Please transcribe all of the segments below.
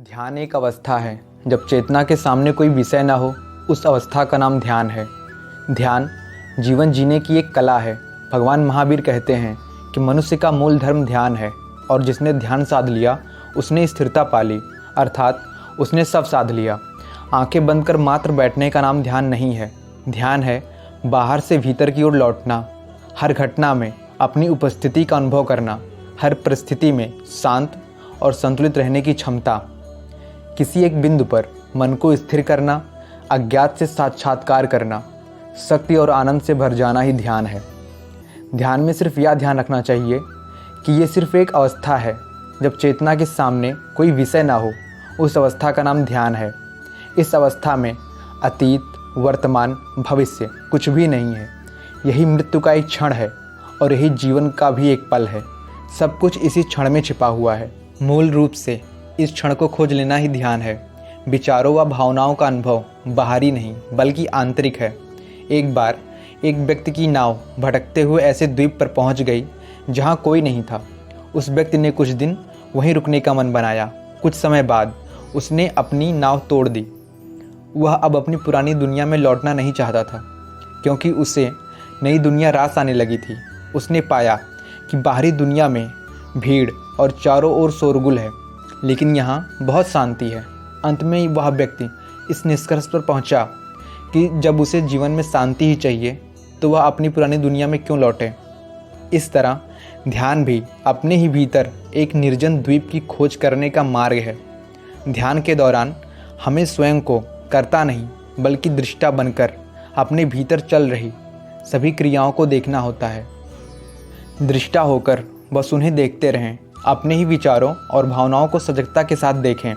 ध्यान एक अवस्था है जब चेतना के सामने कोई विषय ना हो, उस अवस्था का नाम ध्यान है। ध्यान जीवन जीने की एक कला है। भगवान महावीर कहते हैं कि मनुष्य का मूल धर्म ध्यान है और जिसने ध्यान साध लिया उसने स्थिरता पा ली, अर्थात उसने सब साध लिया। आंखें बंद कर मात्र बैठने का नाम ध्यान नहीं है। ध्यान है बाहर से भीतर की ओर लौटना, हर घटना में अपनी उपस्थिति का अनुभव करना, हर परिस्थिति में शांत और संतुलित रहने की क्षमता, किसी एक बिंदु पर मन को स्थिर करना, अज्ञात से साक्षात्कार करना, शक्ति और आनंद से भर जाना ही ध्यान है। ध्यान में सिर्फ यह ध्यान रखना चाहिए कि ये सिर्फ एक अवस्था है जब चेतना के सामने कोई विषय ना हो, उस अवस्था का नाम ध्यान है। इस अवस्था में अतीत, वर्तमान, भविष्य कुछ भी नहीं है। यही मृत्यु का एक क्षण है और यही जीवन का भी एक पल है। सब कुछ इसी क्षण में छिपा हुआ है। मूल रूप से इस क्षण को खोज लेना ही ध्यान है। विचारों व भावनाओं का अनुभव बाहरी नहीं बल्कि आंतरिक है। एक बार एक व्यक्ति की नाव भटकते हुए ऐसे द्वीप पर पहुंच गई जहां कोई नहीं था। उस व्यक्ति ने कुछ दिन वहीं रुकने का मन बनाया। कुछ समय बाद उसने अपनी नाव तोड़ दी। वह अब अपनी पुरानी दुनिया में लौटना नहीं चाहता था, क्योंकि उसे नई दुनिया रास आने लगी थी। उसने पाया कि बाहरी दुनिया में भीड़ और चारों ओर शोरगुल है, लेकिन यहाँ बहुत शांति है। अंत में वह व्यक्ति इस निष्कर्ष पर पहुँचा कि जब उसे जीवन में शांति ही चाहिए तो वह अपनी पुरानी दुनिया में क्यों लौटे। इस तरह ध्यान भी अपने ही भीतर एक निर्जन द्वीप की खोज करने का मार्ग है। ध्यान के दौरान हमें स्वयं को कर्ता नहीं बल्कि दृष्टा बनकर अपने भीतर चल रही सभी क्रियाओं को देखना होता है। दृष्टा होकर बस उन्हें देखते रहें, अपने ही विचारों और भावनाओं को सजगता के साथ देखें।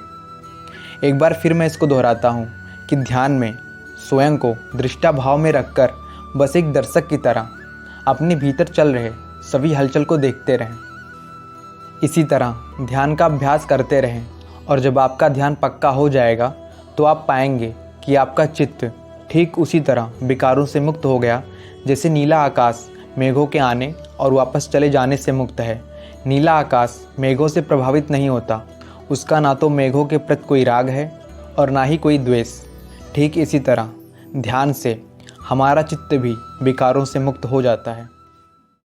एक बार फिर मैं इसको दोहराता हूँ कि ध्यान में स्वयं को दृष्टा भाव में रखकर बस एक दर्शक की तरह अपने भीतर चल रहे सभी हलचल को देखते रहें। इसी तरह ध्यान का अभ्यास करते रहें और जब आपका ध्यान पक्का हो जाएगा तो आप पाएंगे कि आपका चित्त ठीक उसी तरह विकारों से मुक्त हो गया जैसे नीला आकाश मेघों के आने और वापस चले जाने से मुक्त है। नीला आकाश मेघों से प्रभावित नहीं होता, उसका ना तो मेघों के प्रति कोई राग है और ना ही कोई द्वेष। ठीक इसी तरह ध्यान से हमारा चित्त भी विकारों से मुक्त हो जाता है।